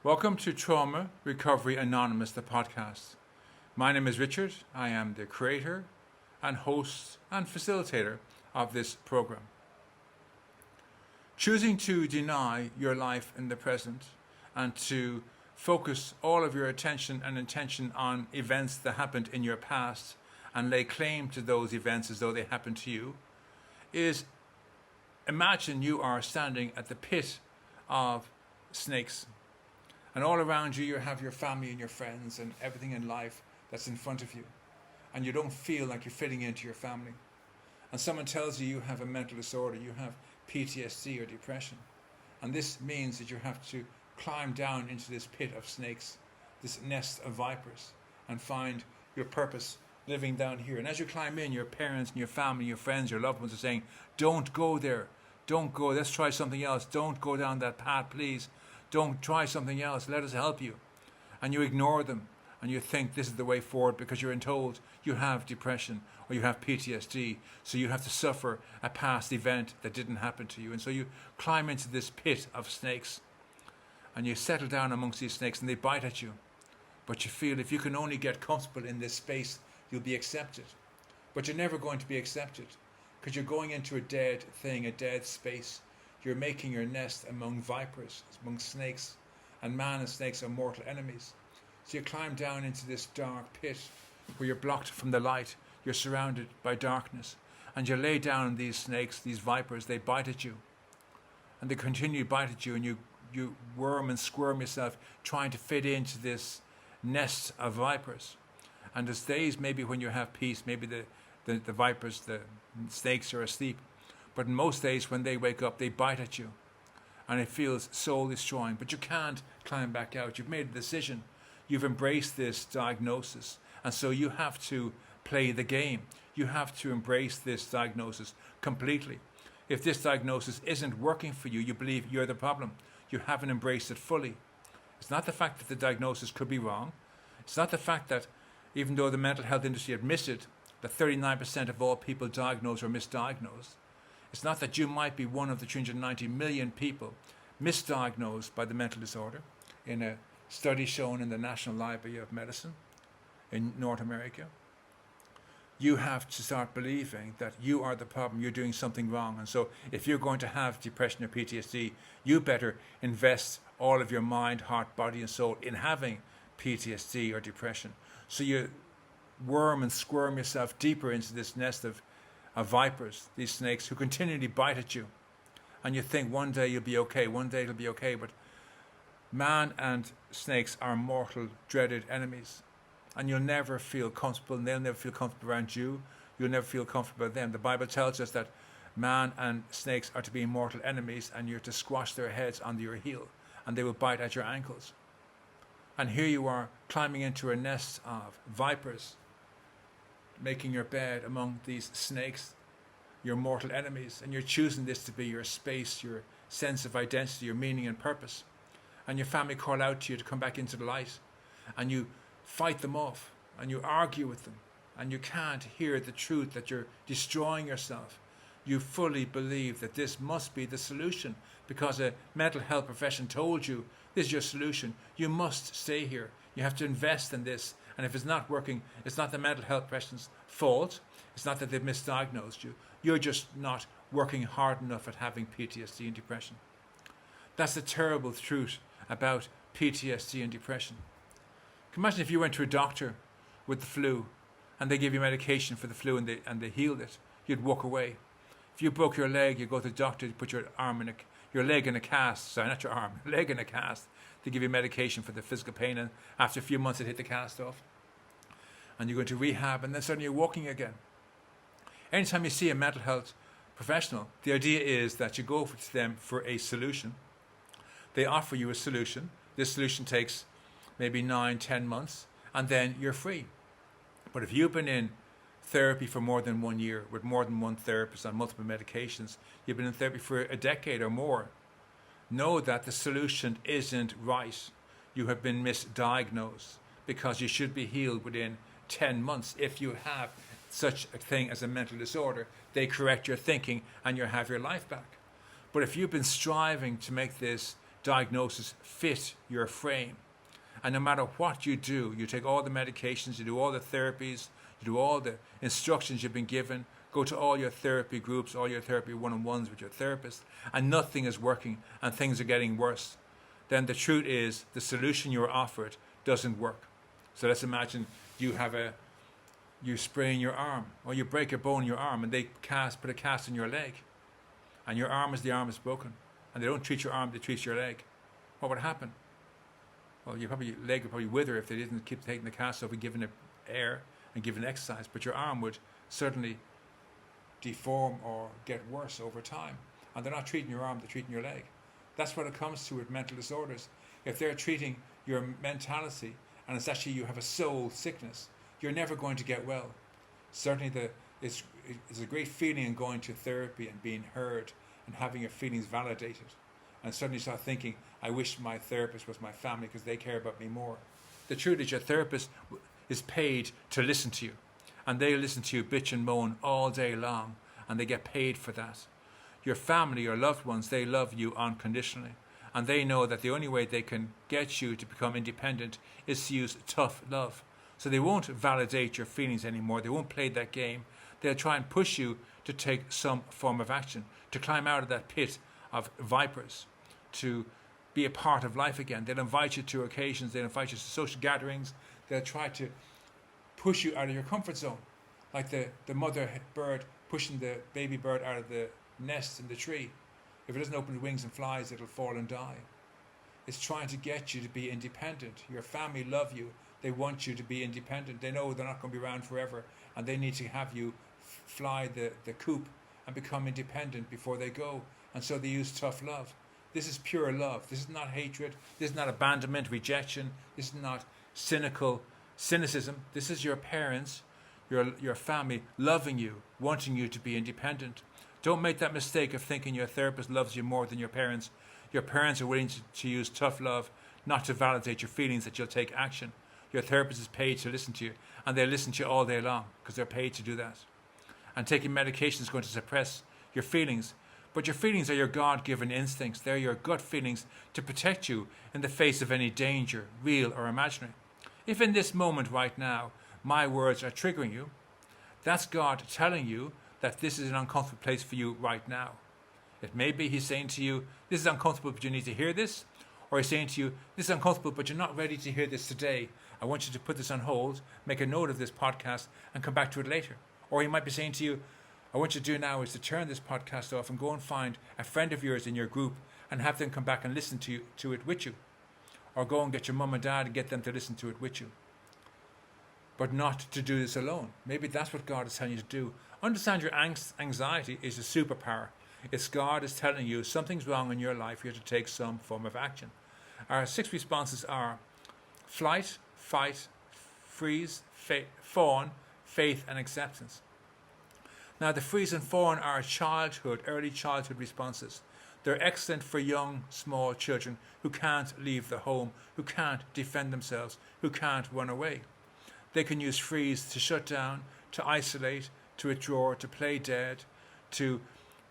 Welcome to Trauma Recovery Anonymous, the podcast. My name is Richard. I am the creator and host and facilitator of this program. Choosing to deny your life in the present and to focus all of your attention and intention on events that happened in your past and lay claim to those events as though they happened to you is, imagine you are standing at the pit of snakes. And all around you, you have your family and your friends and everything in life that's in front of you. And you don't feel like you're fitting into your family. And someone tells you you have a mental disorder, you have PTSD or depression. And this means that you have to climb down into this pit of snakes, this nest of vipers, and find your purpose living down here. And as you climb in, your parents and your family, your friends, your loved ones are saying, don't go there. Don't go. Let's try something else. Don't go down that path, please. Don't try something else. Let us help you. And you ignore them and you think this is the way forward because you're told you have depression or you have PTSD. So you have to suffer a past event that didn't happen to you. And so you climb into this pit of snakes and you settle down amongst these snakes and they bite at you. But you feel if you can only get comfortable in this space, you'll be accepted. But you're never going to be accepted because you're going into a dead thing, a dead space. You're making your nest among vipers, among snakes, and man and snakes are mortal enemies. So you climb down into this dark pit where you're blocked from the light, you're surrounded by darkness, and you lay down on these snakes, these vipers, they bite at you. And they continue to bite at you, and you worm and squirm yourself trying to fit into this nest of vipers. And there's days maybe when you have peace, maybe the vipers, the snakes are asleep. But in most days when they wake up, they bite at you. And it feels soul destroying. But you can't climb back out. You've made a decision. You've embraced this diagnosis. And so you have to play the game. You have to embrace this diagnosis completely. If this diagnosis isn't working for you, you believe you're the problem. You haven't embraced it fully. It's not the fact that the diagnosis could be wrong. It's not the fact that even though the mental health industry admitted that 39% of all people diagnosed are misdiagnosed, it's not that you might be one of the 390 million people misdiagnosed by the mental disorder in a study shown in the National Library of Medicine in North America. You have to start believing that you are the problem, you're doing something wrong. And so if you're going to have depression or PTSD, you better invest all of your mind, heart, body and soul in having PTSD or depression. So you worm and squirm yourself deeper into this nest of vipers, these snakes who continually bite at you. And you think one day you'll be okay, one day it'll be okay. But man and snakes are mortal, dreaded enemies. And you'll never feel comfortable, and they'll never feel comfortable around you. You'll never feel comfortable with them. The Bible tells us that man and snakes are to be mortal enemies, and you're to squash their heads under your heel, and they will bite at your ankles. And here you are climbing into a nest of vipers, making your bed among these snakes, your mortal enemies, and you're choosing this to be your space, your sense of identity, your meaning and purpose. And your family call out to you to come back into the light, and you fight them off, and you argue with them, and you can't hear the truth that you're destroying yourself. You fully believe that this must be the solution because a mental health profession told you this is your solution. You must stay here. You have to invest in this. And if it's not working, it's not the mental health profession's fault. It's not that they've misdiagnosed you. You're just not working hard enough at having PTSD and depression. That's the terrible truth about PTSD and depression. Imagine if you went to a doctor with the flu and they gave you medication for the flu and they healed it. You'd walk away. If you broke your leg, you go to the doctor, you put your leg in a cast. Sorry, not your arm, leg in a cast. They give you medication for the physical pain, and after a few months it hit the cast off. And you go into rehab, and then suddenly you're walking again. Anytime you see a mental health professional, the idea is that you go to them for a solution. They offer you a solution. This solution takes maybe 9-10 months, and then you're free. But if you've been in therapy for more than 1 year, with more than one therapist on multiple medications, you've been in therapy for a decade or more, know that the solution isn't right. You have been misdiagnosed because you should be healed within 10 months. If you have such a thing as a mental disorder, they correct your thinking and you have your life back. But if you've been striving to make this diagnosis fit your frame. And no matter what you do, you take all the medications, you do all the therapies, you do all the instructions you've been given, go to all your therapy groups, all your therapy one-on-ones with your therapist, and nothing is working and things are getting worse, then the truth is the solution you're offered doesn't work. So let's imagine you sprain your arm, or you break a bone in your arm, and they put a cast in your leg, and your arm is broken, and they don't treat your arm, they treat your leg. What would happen? Well, your leg would probably wither if they didn't keep taking the cast off and giving it air and giving it exercise, but your arm would certainly deform or get worse over time. And they're not treating your arm, they're treating your leg. That's what it comes to with mental disorders. If they're treating your mentality, and it's actually you have a soul sickness, you're never going to get well. Certainly it's a great feeling in going to therapy and being heard and having your feelings validated. And suddenly start thinking, I wish my therapist was my family because they care about me more. The truth is your therapist is paid to listen to you. And they listen to you bitch and moan all day long. And they get paid for that. Your family, your loved ones, they love you unconditionally. And they know that the only way they can get you to become independent is to use tough love. So they won't validate your feelings anymore. They won't play that game. They'll try and push you to take some form of action, to climb out of that pit of vipers, to be a part of life again. They'll invite you to occasions, they'll invite you to social gatherings, they'll try to push you out of your comfort zone, like the mother bird pushing the baby bird out of the nest in the tree. If it doesn't open its wings and flies, it'll fall and die. It's trying to get you to be independent. Your family love you. They want you to be independent. They know they're not going to be around forever, and they need to have you fly the coop and become independent before they go. And so they use tough love. This is pure love. This is not hatred. This is not abandonment, rejection. This is not cynicism. This is your parents, your family loving you, wanting you to be independent. Don't make that mistake of thinking your therapist loves you more than your parents. Your parents are willing to use tough love, not to validate your feelings that you'll take action. Your therapist is paid to listen to you, and they listen to you all day long because they're paid to do that. And taking medication is going to suppress your feelings. But your feelings are your God-given instincts. They're your gut feelings to protect you in the face of any danger, real or imaginary. If in this moment right now, my words are triggering you, that's God telling you that this is an uncomfortable place for you right now. It may be He's saying to you, this is uncomfortable, but you need to hear this. Or He's saying to you, this is uncomfortable, but you're not ready to hear this today. I want you to put this on hold, make a note of this podcast, and come back to it later. Or He might be saying to you, I want you to do now is to turn this podcast off and go and find a friend of yours in your group and have them come back and listen to it with you. Or go and get your mum and dad and get them to listen to it with you. But not to do this alone. Maybe that's what God is telling you to do. Understand your anxiety is a superpower. It's God is telling you something's wrong in your life. You have to take some form of action. Our 6 responses are flight, fight, freeze, fawn, faith, and acceptance. Now, the freeze and fawn are early childhood responses. They're excellent for young, small children who can't leave the home, who can't defend themselves, who can't run away. They can use freeze to shut down, to isolate, to withdraw, to play dead, to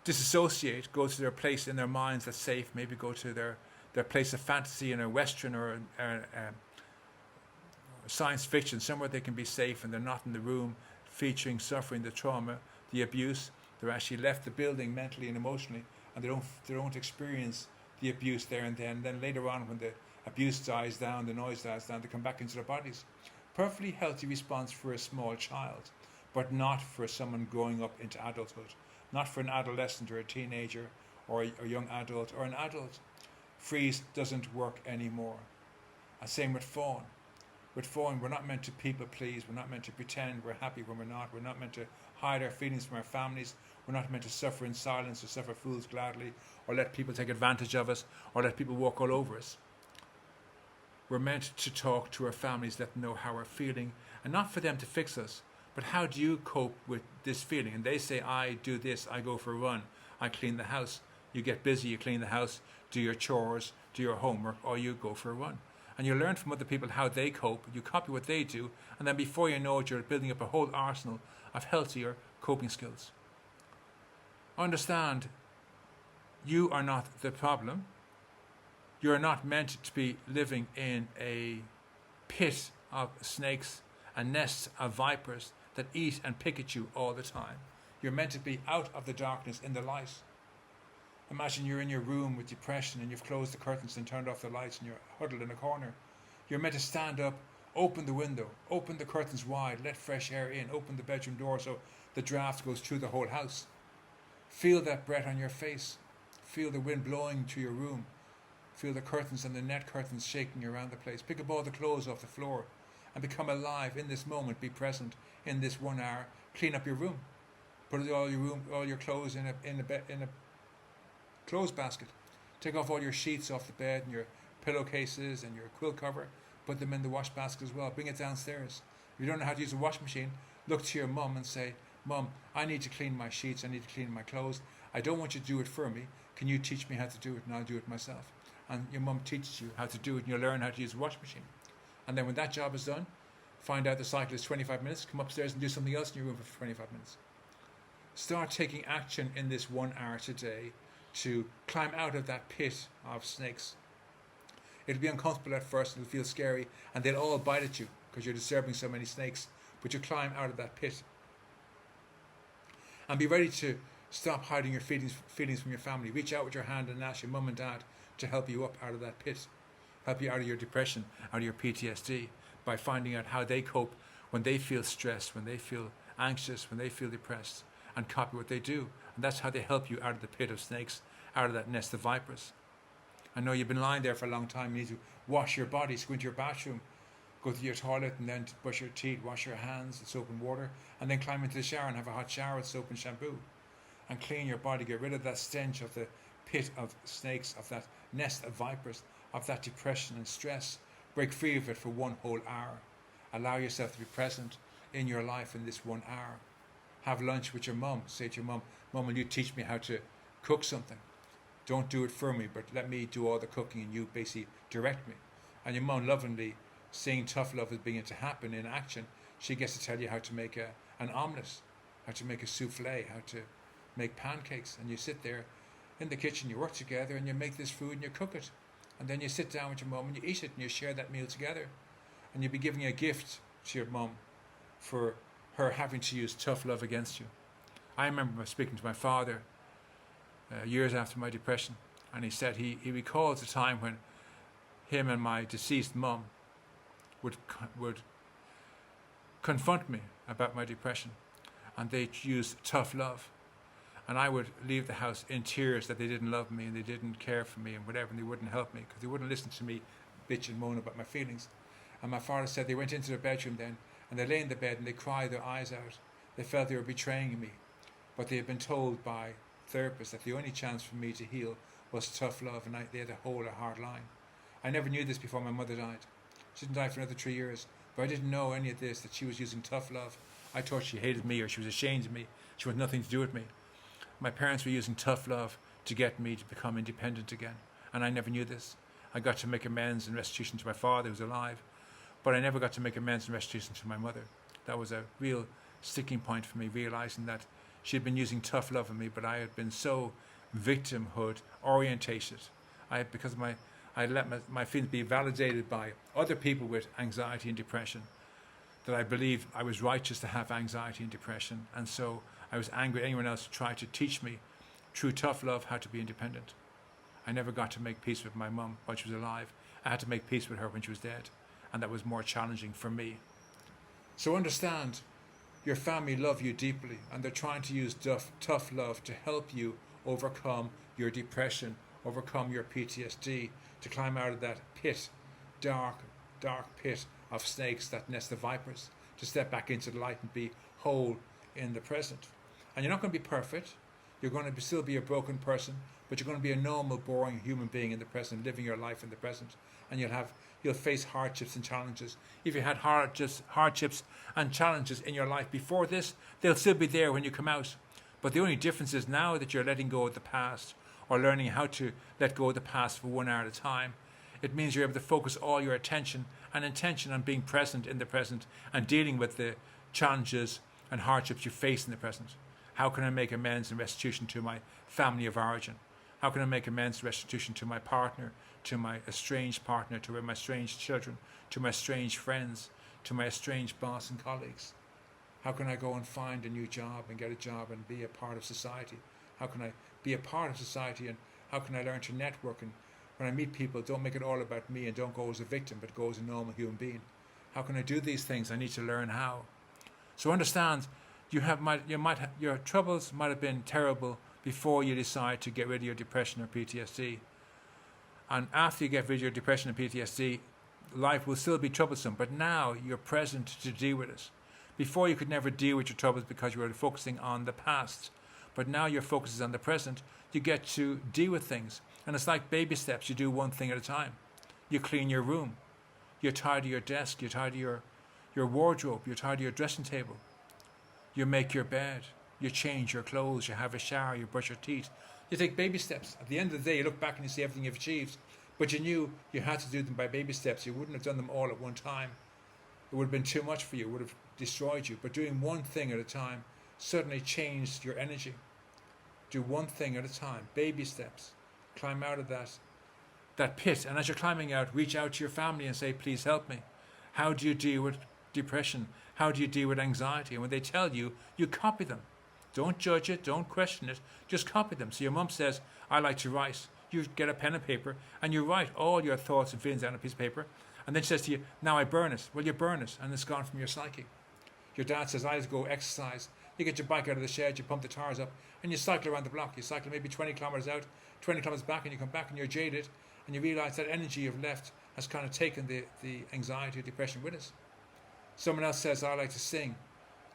disassociate, go to their place in their minds that's safe, maybe go to their place of fantasy in a Western or science fiction, somewhere they can be safe and they're not in the room featuring suffering, the trauma, the abuse. They're actually left the building mentally and emotionally, and they don't experience the abuse there and then. Then later on, when the abuse dies down, the noise dies down, they come back into their bodies. Perfectly healthy response for a small child, but not for someone growing up into adulthood, not for an adolescent or a teenager or a young adult or an adult. Freeze doesn't work anymore. And same with fawn. With fawn, we're not meant to people please. We're not meant to pretend we're happy when we're not. We're not meant to hide our feelings from our families. We're not meant to suffer in silence or suffer fools gladly or let people take advantage of us or let people walk all over us. We're meant to talk to our families, let them know how we're feeling, and not for them to fix us, but how do you cope with this feeling? And they say, I do this, I go for a run, I clean the house. You get busy, you clean the house, do your chores, do your homework, or you go for a run. And you learn from other people how they cope, you copy what they do, and then before you know it, you're building up a whole arsenal of healthier coping skills. Understand, you are not the problem. You're not meant to be living in a pit of snakes and nests of vipers that eat and pick at you all the time. You're meant to be out of the darkness in the light. Imagine you're in your room with depression and you've closed the curtains and turned off the lights and you're huddled in a corner. You're meant to stand up, open the window, open the curtains wide, let fresh air in, open the bedroom door so the draft goes through the whole house. Feel that breath on your face. Feel the wind blowing through your room. Feel the curtains and the net curtains shaking around the place. Pick up all the clothes off the floor and become alive in this moment. Be present in this 1 hour. Clean up your room. Put all your clothes in a clothes basket. Take off all your sheets off the bed and your pillowcases and your quilt cover. Put them in the wash basket as well. Bring it downstairs. If you don't know how to use a washing machine, look to your mum and say, Mum, I need to clean my sheets. I need to clean my clothes. I don't want you to do it for me. Can you teach me how to do it and I'll do it myself? And your mum teaches you how to do it and you'll learn how to use a washing machine. And then when that job is done, find out the cycle is 25 minutes, come upstairs and do something else in your room for 25 minutes. Start taking action in this 1 hour today to climb out of that pit of snakes. It'll be uncomfortable at first, it'll feel scary, and they'll all bite at you because you're disturbing so many snakes, but you climb out of that pit. And be ready to stop hiding your feelings from your family. Reach out with your hand and ask your mum and dad to help you up out of that pit, help you out of your depression, out of your PTSD, by finding out how they cope when they feel stressed, when they feel anxious, when they feel depressed, and copy what they do. And that's how they help you out of the pit of snakes, out of that nest of vipers. I know you've been lying there for a long time. You need to wash your body, go into your bathroom, go to your toilet and then brush your teeth, wash your hands with soap and water, and then climb into the shower and have a hot shower with soap and shampoo. And clean your body, get rid of that stench of the pit of snakes, of that nest of vipers, of that depression and stress. Break free of it for 1 whole hour. Allow yourself to be present in your life in this 1 hour. Have lunch with your mum. Say to your mum, Mum, will you teach me how to cook something? Don't do it for me, but let me do all the cooking and you basically direct me. And your mum lovingly, seeing tough love is beginning to happen in action, she gets to tell you how to make an omelette, how to make a souffle, how to make pancakes. And you sit there in the kitchen, you work together and you make this food and you cook it. And then you sit down with your mum and you eat it and you share that meal together. And you'll be giving a gift to your mum for her having to use tough love against you. I remember speaking to my father years after my depression, and he said he recalls a time when him and my deceased mum would confront me about my depression, and they used tough love. And I would leave the house in tears that they didn't love me and they didn't care for me and whatever, and they wouldn't help me because they wouldn't listen to me bitch and moan about my feelings. And my father said they went into their bedroom then and they lay in the bed and they cried their eyes out. They felt they were betraying me, but they had been told by therapists that the only chance for me to heal was tough love, and they had to hold a hard line. I never knew this before my mother died. She didn't die for another 3 years, but I didn't know any of this, that she was using tough love. I thought she hated me or she was ashamed of me. She wanted nothing to do with me. My parents were using tough love to get me to become independent again, and I never knew this. I got to make amends and restitution to my father, who was alive, but I never got to make amends and restitution to my mother. That was a real sticking point for me, realizing that she had been using tough love on me, but I had been so victimhood orientated. I let my feelings be validated by other people with anxiety and depression, that I believed I was righteous to have anxiety and depression, and so I was angry at anyone else who tried to teach me through tough love how to be independent. I never got to make peace with my mum while she was alive. I had to make peace with her when she was dead, and that was more challenging for me. So understand, your family love you deeply, and they're trying to use tough love to help you overcome your depression, overcome your PTSD, to climb out of that pit, dark pit of snakes, that nest of vipers, to step back into the light and be whole in the present. And you're not going to be perfect. You're going to still be a broken person, but you're going to be a normal, boring human being in the present, living your life in the present. And you'll face hardships and challenges. If you had hardships and challenges in your life before this, they'll still be there when you come out. But the only difference is now that you're letting go of the past, or learning how to let go of the past for 1 hour at a time. It means you're able to focus all your attention and intention on being present in the present and dealing with the challenges and hardships you face in the present. How can I make amends and restitution to my family of origin? How can I make amends and restitution to my partner, to my estranged partner, to my estranged children, to my estranged friends, to my estranged boss and colleagues? How can I go and find a new job and get a job and be a part of society? How can I be a part of society, and how can I learn to network? And when I meet people, don't make it all about me and don't go as a victim, but go as a normal human being. How can I do these things? I need to learn how. So understand, your troubles might have been terrible before you decide to get rid of your depression or PTSD. And after you get rid of your depression and PTSD, life will still be troublesome, but now you're present to deal with it. Before, you could never deal with your troubles because you were focusing on the past. But now your focus is on the present. You get to deal with things. And it's like baby steps. You do one thing at a time. You clean your room. You tidy your desk. You tidy your wardrobe. You tidy your dressing table. You make your bed. You change your clothes. You have a shower. You brush your teeth. You take baby steps. At the end of the day, you look back and you see everything you've achieved. But you knew you had to do them by baby steps. You wouldn't have done them all at one time. It would have been too much for you. It would have destroyed you. But doing one thing at a time suddenly changed your energy. Do one thing at a time. Baby steps. Climb out of that pit. And as you're climbing out, reach out to your family and say, please help me. How do you deal with depression? How do you deal with anxiety? And when they tell you, you copy them. Don't judge it. Don't question it. Just copy them. So your mum says, I like to write. You get a pen and paper and you write all your thoughts and feelings down on a piece of paper. And then she says to you, now I burn it. Well, you burn it and it's gone from your psyche. Your dad says, I just go exercise. You get your bike out of the shed, you pump the tires up, and you cycle around the block. You cycle maybe 20 kilometres out, 20 kilometres back, and you come back and you're jaded, and you realise that energy you've left has kind of taken the anxiety or depression with it. Someone else says, I like to sing.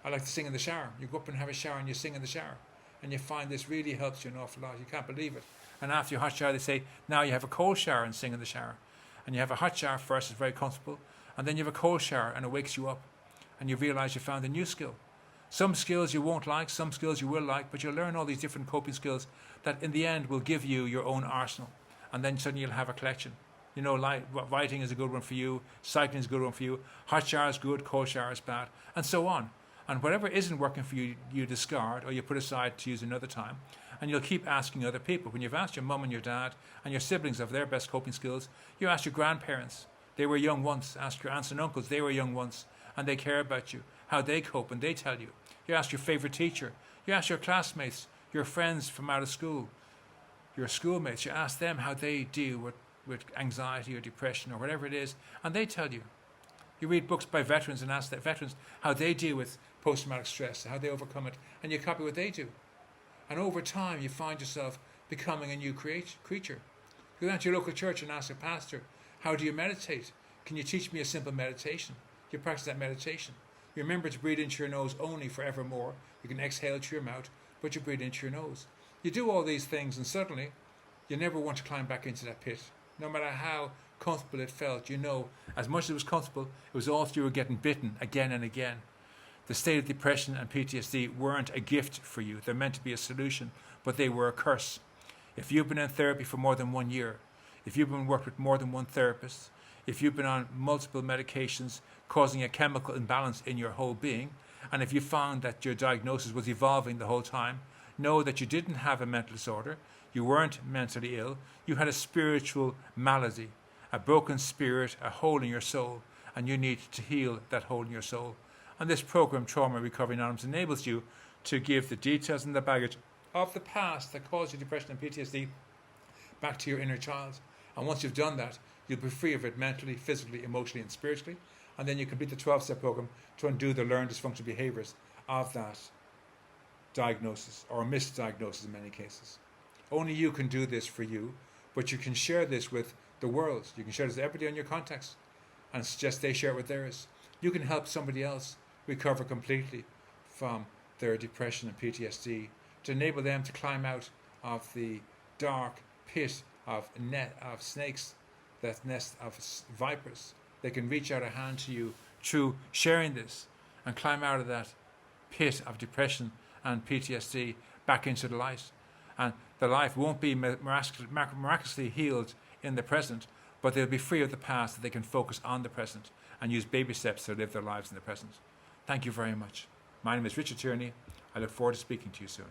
I like to sing in the shower. You go up and have a shower and you sing in the shower. And you find this really helps you an awful lot. You can't believe it. And after your hot shower, they say, now you have a cold shower and sing in the shower. And you have a hot shower first, it's very comfortable. And then you have a cold shower and it wakes you up. And you realise you found a new skill. Some skills you won't like, some skills you will like, but you'll learn all these different coping skills that in the end will give you your own arsenal. And then suddenly you'll have a collection. You know, writing is a good one for you, cycling is a good one for you, hot shower is good, cold shower is bad, and so on. And whatever isn't working for you, you discard or you put aside to use another time. And you'll keep asking other people. When you've asked your mum and your dad and your siblings of their best coping skills, you ask your grandparents. They were young once. Ask your aunts and uncles. They were young once. And they care about you, how they cope, and they tell you. You ask your favourite teacher. You ask your classmates, your friends from out of school, your schoolmates. You ask them how they deal with anxiety or depression or whatever it is, and they tell you. You read books by veterans and ask the veterans how they deal with post-traumatic stress, how they overcome it, and you copy what they do. And over time, you find yourself becoming a new creature. You go down to your local church and ask a pastor, how do you meditate? Can you teach me a simple meditation? You practice that meditation. You remember to breathe into your nose only forevermore. You can exhale through your mouth, but you breathe into your nose. You do all these things and suddenly you never want to climb back into that pit. No matter how comfortable it felt, you know, as much as it was comfortable, it was all you were getting bitten again and again. The state of depression and PTSD weren't a gift for you. They're meant to be a solution, but they were a curse. If you've been in therapy for more than 1 year, if you've been worked with more than one therapist, if you've been on multiple medications causing a chemical imbalance in your whole being, and if you found that your diagnosis was evolving the whole time, know that you didn't have a mental disorder, you weren't mentally ill, you had a spiritual malady, a broken spirit, a hole in your soul, and you need to heal that hole in your soul. And this program, Trauma Recovery Anonymous, enables you to give the details and the baggage of the past that caused you depression and PTSD back to your inner child. And once you've done that, you'll be free of it mentally, physically, emotionally, and spiritually. And then you complete the 12-step program to undo the learned dysfunctional behaviors of that diagnosis, or misdiagnosis in many cases. Only you can do this for you, but you can share this with the world. You can share this with everybody in your contacts and suggest they share it with theirs. You can help somebody else recover completely from their depression and PTSD, to enable them to climb out of the dark pit of snakes, that nest of vipers. They can reach out a hand to you through sharing this and climb out of that pit of depression and PTSD back into the light. And the life won't be miraculously healed in the present, but they'll be free of the past, that they can focus on the present and use baby steps to live their lives in the present. Thank you very much. My name is Richard Tierney. I look forward to speaking to you soon.